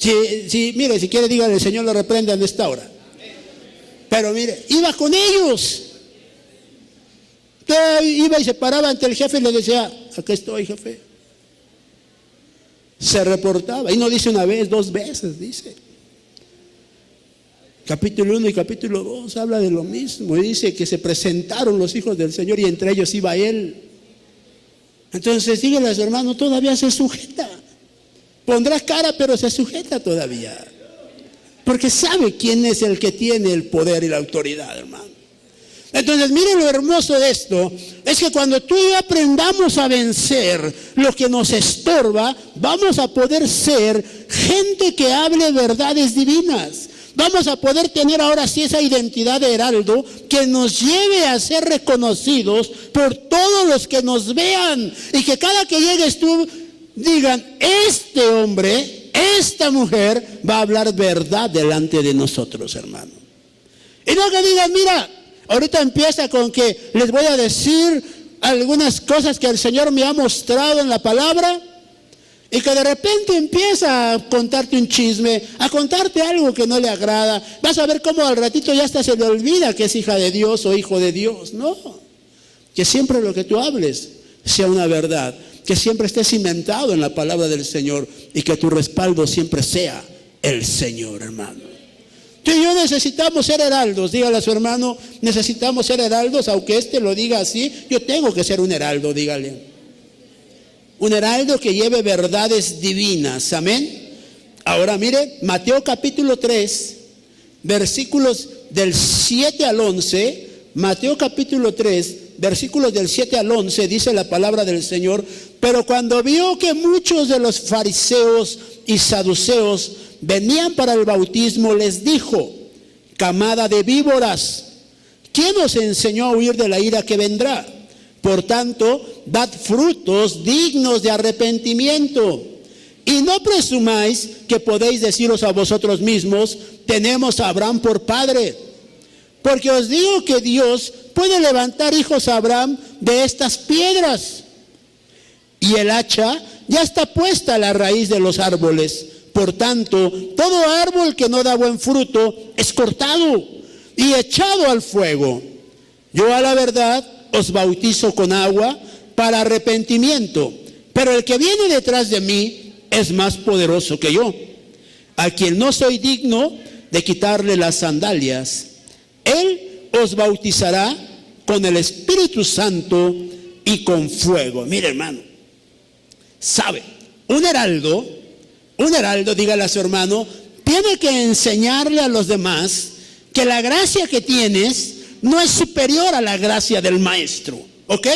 Mire, si quiere dígale, el Señor lo reprende en esta hora. Pero mire, iba con ellos. Iba y se paraba ante el jefe y le decía, aquí estoy, jefe. Se reportaba, y no dice una vez, 2 veces, dice. Capítulo 1 y capítulo 2 habla de lo mismo, y dice que se presentaron los hijos del Señor y entre ellos iba él. Entonces, dígale a su hermano, todavía se sujeta. Pondrá cara, pero se sujeta todavía. Porque sabe quién es el que tiene el poder y la autoridad, hermano. Entonces, miren lo hermoso de esto, es que cuando tú y yo aprendamos a vencer lo que nos estorba, vamos a poder ser gente que hable verdades divinas. Vamos a poder tener ahora sí esa identidad de heraldo que nos lleve a ser reconocidos por todos los que nos vean. Y que cada que llegues tú, digan, este hombre, esta mujer va a hablar verdad delante de nosotros, hermano. Y no que digan, mira, ahorita empieza con que les voy a decir algunas cosas que el Señor me ha mostrado en la palabra, y que de repente empieza a contarte un chisme, a contarte algo que no le agrada. Vas a ver cómo al ratito ya hasta se le olvida que es hija de Dios o hijo de Dios. No, que siempre lo que tú hables sea una verdad, que siempre esté cimentado en la palabra del Señor y que tu respaldo siempre sea el Señor, hermano. Tú y yo necesitamos ser heraldos. Dígale a su hermano, necesitamos ser heraldos, aunque este lo diga así, yo tengo que ser un heraldo, dígale. Un heraldo que lleve verdades divinas, amén. Ahora mire, Mateo capítulo 3, versículos del 7 al 11, Mateo capítulo 3, versículos del 7 al 11, dice la palabra del Señor: pero cuando vio que muchos de los fariseos y saduceos venían para el bautismo, les dijo: camada de víboras, ¿quién os enseñó a huir de la ira que vendrá? Por tanto, dad frutos dignos de arrepentimiento. Y no presumáis que podéis deciros a vosotros mismos: tenemos a Abraham por padre. Porque os digo que Dios puede levantar hijos a Abraham de estas piedras. Y el hacha ya está puesta a la raíz de los árboles. Por tanto, todo árbol que no da buen fruto es cortado y echado al fuego. Yo a la verdad os bautizo con agua para arrepentimiento, pero el que viene detrás de mí es más poderoso que yo, a quien no soy digno de quitarle las sandalias. Él os bautizará con el Espíritu Santo y con fuego. Mire, hermano, sabe, un heraldo, dígale a su hermano, tiene que enseñarle a los demás que la gracia que tienes no es superior a la gracia del maestro, ¿ok?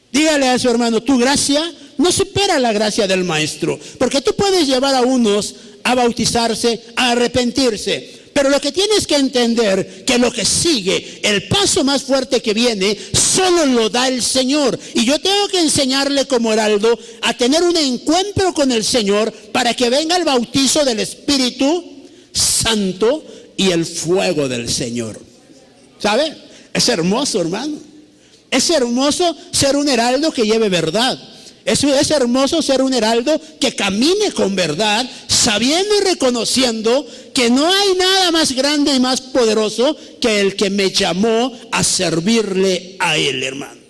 Dígale a su hermano, tu gracia no supera la gracia del maestro, porque tú puedes llevar a unos a bautizarse, a arrepentirse, pero lo que tienes que entender, que lo que sigue, el paso más fuerte que viene, solo lo da el Señor. Y yo tengo que enseñarle como heraldo a tener un encuentro con el Señor para que venga el bautizo del Espíritu Santo y el fuego del Señor. ¿Sabe? Es hermoso, hermano. Es hermoso ser un heraldo que lleve verdad. Es hermoso ser un heraldo que camine con verdad, sabiendo y reconociendo que no hay nada más grande y más poderoso que el que me llamó a servirle a Él, hermano.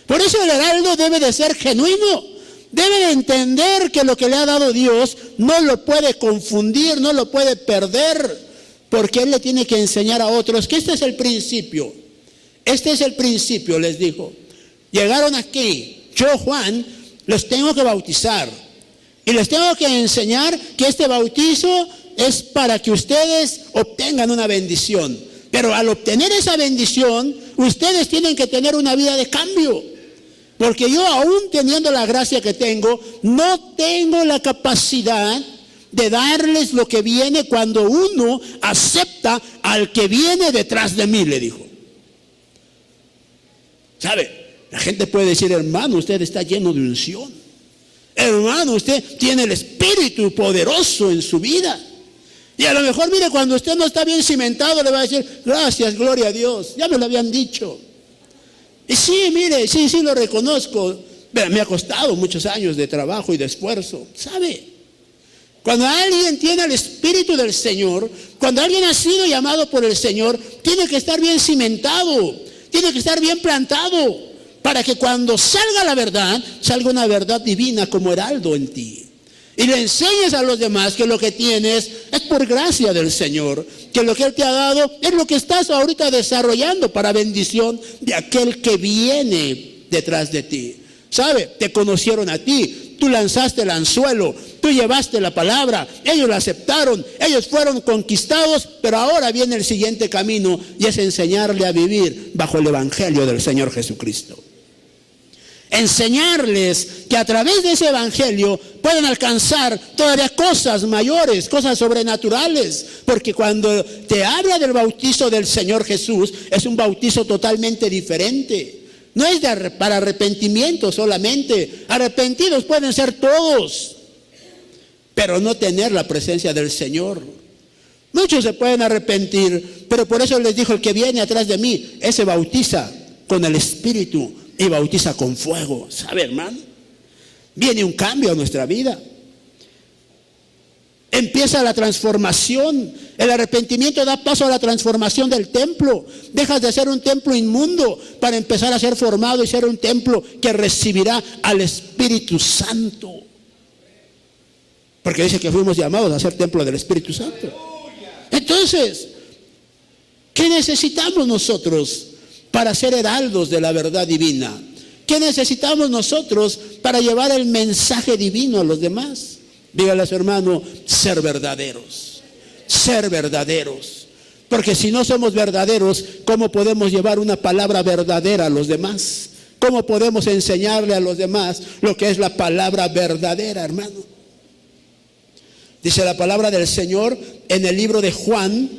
Por eso el heraldo debe de ser genuino, debe de entender que lo que le ha dado Dios no lo puede confundir, no lo puede perder, porque Él le tiene que enseñar a otros que este es el principio. Este es el principio, les dijo. Llegaron aquí, yo, Juan, los tengo que bautizar y les tengo que enseñar que este bautizo es para que ustedes obtengan una bendición. Pero al obtener esa bendición, ustedes tienen que tener una vida de cambio. Porque yo, aún teniendo la gracia que tengo, no tengo la capacidad de darles lo que viene cuando uno acepta al que viene detrás de mí, le dijo. ¿Sabe? La gente puede decir, hermano, usted está lleno de unción. Hermano, usted tiene el Espíritu poderoso en su vida. Y a lo mejor, mire, cuando usted no está bien cimentado, le va a decir, gracias, gloria a Dios. Ya me lo habían dicho. Y sí, mire, sí, lo reconozco. Me ha costado muchos años de trabajo y de esfuerzo. ¿Sabe? Cuando alguien tiene el Espíritu del Señor, cuando alguien ha sido llamado por el Señor, tiene que estar bien cimentado, tiene que estar bien plantado, para que cuando salga la verdad, salga una verdad divina como heraldo en ti. Y le enseñes a los demás que lo que tienes es por gracia del Señor, que lo que Él te ha dado es lo que estás ahorita desarrollando para bendición de aquel que viene detrás de ti. ¿Sabe? Te conocieron a ti, tú lanzaste el anzuelo, tú llevaste la palabra, ellos la aceptaron, ellos fueron conquistados, pero ahora viene el siguiente camino y es enseñarle a vivir bajo el evangelio del Señor Jesucristo. Enseñarles que a través de ese evangelio pueden alcanzar todavía cosas mayores, cosas sobrenaturales, porque cuando te habla del bautizo del Señor Jesús, es un bautizo totalmente diferente. No es para arrepentimiento solamente. Arrepentidos pueden ser todos, pero no tener la presencia del Señor. Muchos se pueden arrepentir, pero por eso les dijo, el que viene atrás de mí, ese bautiza con el Espíritu y bautiza con fuego. ¿Sabe, hermano? Viene un cambio a nuestra vida. Empieza la transformación. El arrepentimiento da paso a la transformación del templo. Dejas de ser un templo inmundo para empezar a ser formado y ser un templo que recibirá al Espíritu Santo. Porque dice que fuimos llamados a ser templo del Espíritu Santo. Entonces, ¿qué necesitamos nosotros para ser heraldos de la verdad divina? ¿Qué necesitamos nosotros para llevar el mensaje divino a los demás? Dígale a su hermano, ser verdaderos. Ser verdaderos. Porque si no somos verdaderos, ¿cómo podemos llevar una palabra verdadera a los demás? ¿Cómo podemos enseñarle a los demás lo que es la palabra verdadera, hermano? Dice la palabra del Señor en el libro de Juan,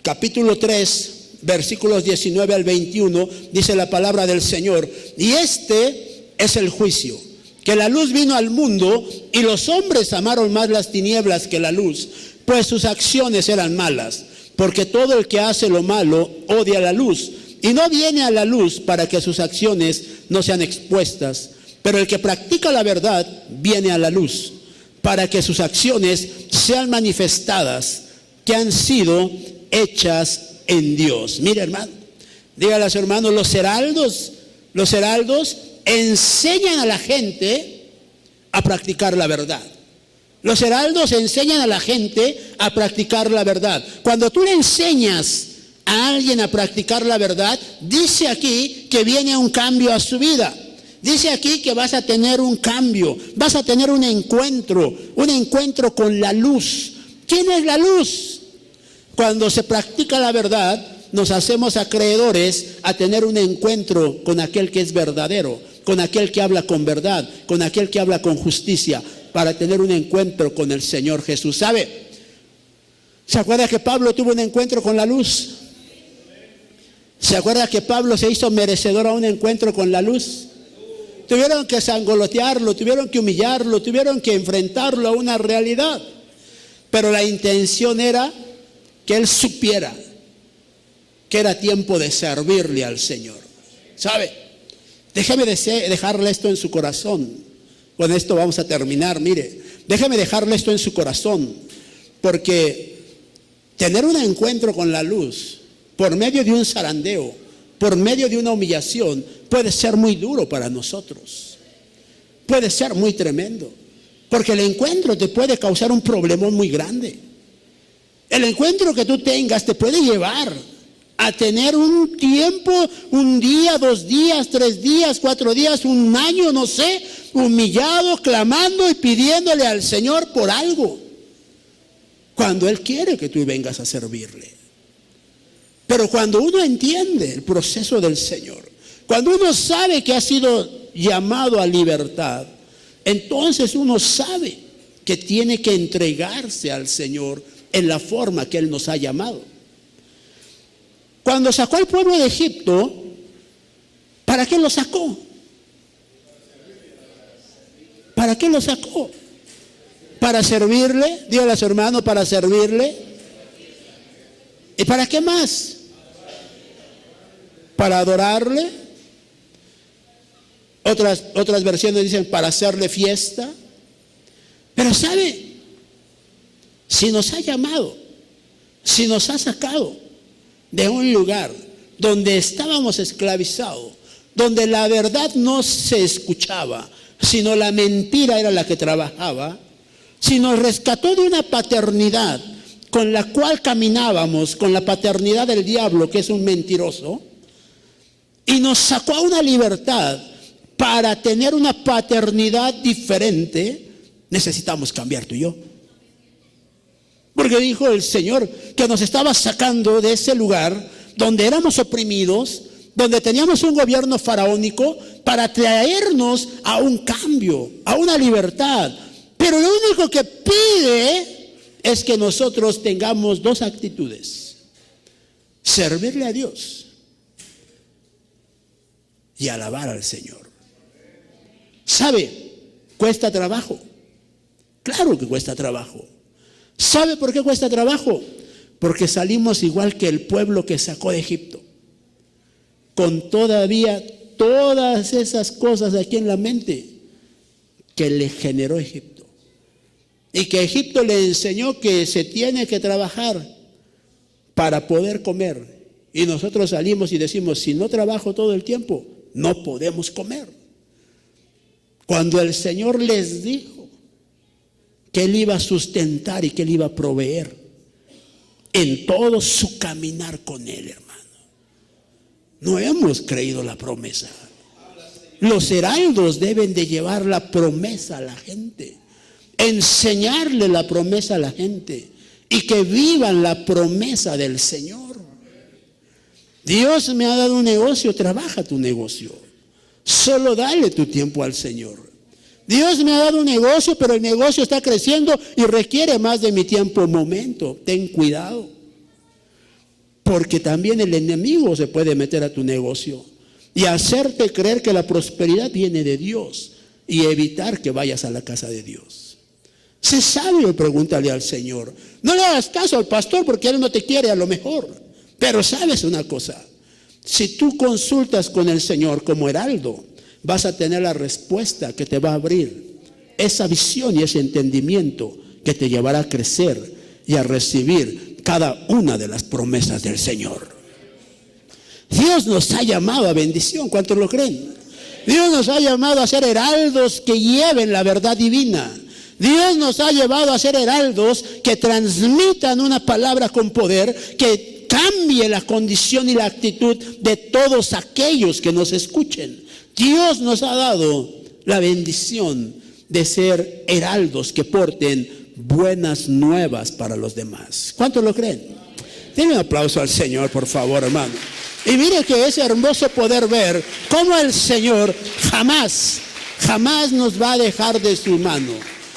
capítulo 3, versículos 19 al 21, dice la palabra del Señor, y este es el juicio, que la luz vino al mundo y los hombres amaron más las tinieblas que la luz, pues sus acciones eran malas, porque todo el que hace lo malo odia la luz y no viene a la luz para que sus acciones no sean expuestas, pero el que practica la verdad viene a la luz para que sus acciones sean manifestadas, que han sido hechas en Dios. Mire, hermano, dígale a su hermano, los heraldos enseñan a la gente a practicar la verdad. Los heraldos enseñan a la gente a practicar la verdad. Cuando tú le enseñas a alguien a practicar la verdad, dice aquí que viene un cambio a su vida. Dice aquí que vas a tener un cambio, vas a tener un encuentro con la luz. ¿Quién es la luz? Cuando se practica la verdad, nos hacemos acreedores a tener un encuentro con aquel que es verdadero, con aquel que habla con verdad, con aquel que habla con justicia, para tener un encuentro con el Señor Jesús. ¿Sabe? ¿Se acuerda que Pablo tuvo un encuentro con la luz? ¿Se acuerda que Pablo se hizo merecedor a un encuentro con la luz? Tuvieron que sangolotearlo, tuvieron que humillarlo, tuvieron que enfrentarlo a una realidad. Pero la intención era que él supiera que era tiempo de servirle al Señor. ¿Sabe? Déjeme dejarle esto en su corazón. Con esto vamos a terminar, mire. Déjeme dejarle esto en su corazón. Porque tener un encuentro con la luz por medio de un zarandeo, por medio de una humillación, puede ser muy duro para nosotros. Puede ser muy tremendo. Porque el encuentro te puede causar un problema muy grande. El encuentro que tú tengas te puede llevar a tener un tiempo, un día, 2 días, 3 días, 4 días, un año, no sé, humillado, clamando y pidiéndole al Señor por algo, cuando Él quiere que tú vengas a servirle. Pero cuando uno entiende el proceso del Señor, cuando uno sabe que ha sido llamado a libertad, entonces uno sabe que tiene que entregarse al Señor en la forma que Él nos ha llamado. Cuando sacó al pueblo de Egipto, ¿para qué lo sacó? ¿Para qué lo sacó? Para servirle, dígale a su hermano, para servirle. ¿Y para qué más? Para adorarle. Otras versiones dicen para hacerle fiesta. Pero ¿sabe? Si nos ha llamado, si nos ha sacado de un lugar donde estábamos esclavizados, donde la verdad no se escuchaba, sino la mentira era la que trabajaba, si nos rescató de una paternidad con la cual caminábamos, con la paternidad del diablo, que es un mentiroso, y nos sacó a una libertad para tener una paternidad diferente, necesitamos cambiar tú y yo. Porque dijo el Señor que nos estaba sacando de ese lugar donde éramos oprimidos, donde teníamos un gobierno faraónico, para traernos a un cambio, a una libertad. Pero lo único que pide es que nosotros tengamos 2 actitudes: servirle a Dios y alabar al Señor. ¿Sabe? Cuesta trabajo. Claro que cuesta trabajo. ¿Sabe por qué cuesta trabajo? Porque salimos igual que el pueblo que sacó de Egipto, con todavía todas esas cosas aquí en la mente que le generó Egipto, y que Egipto le enseñó que se tiene que trabajar para poder comer, y nosotros salimos y decimos: si no trabajo todo el tiempo, no podemos comer. Cuando el Señor les dijo que Él iba a sustentar y que Él iba a proveer en todo su caminar con Él, hermano. No hemos creído la promesa. Los heraldos deben de llevar la promesa a la gente, enseñarle la promesa a la gente y que vivan la promesa del Señor. Dios me ha dado un negocio, trabaja tu negocio. Solo dale tu tiempo al Señor. Dios me ha dado un negocio, pero el negocio está creciendo y requiere más de mi tiempo. Momento, ten cuidado. Porque también el enemigo se puede meter a tu negocio y hacerte creer que la prosperidad viene de Dios y evitar que vayas a la casa de Dios. Sé sabio, pregúntale al Señor. No le hagas caso al pastor porque él no te quiere a lo mejor. Pero sabes una cosa: si tú consultas con el Señor como heraldo, vas a tener la respuesta que te va a abrir esa visión y ese entendimiento que te llevará a crecer y a recibir cada una de las promesas del Señor. Dios nos ha llamado a bendición, ¿cuántos lo creen? Dios nos ha llamado a ser heraldos que lleven la verdad divina. Dios nos ha llevado a ser heraldos que transmitan una palabra con poder, que cambie la condición y la actitud de todos aquellos que nos escuchen. Dios nos ha dado la bendición de ser heraldos que porten buenas nuevas para los demás. ¿Cuántos lo creen? Denle un aplauso al Señor, por favor, hermano. Y mire que es hermoso poder ver cómo el Señor jamás nos va a dejar de su mano.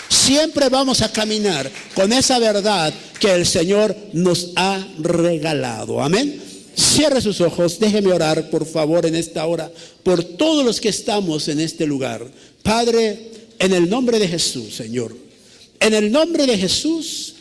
Siempre vamos a caminar con esa verdad que el Señor nos ha regalado. Amén. Cierre sus ojos, déjeme orar por favor en esta hora por todos los que estamos en este lugar. Padre, en el nombre de Jesús, Señor, en el nombre de Jesús,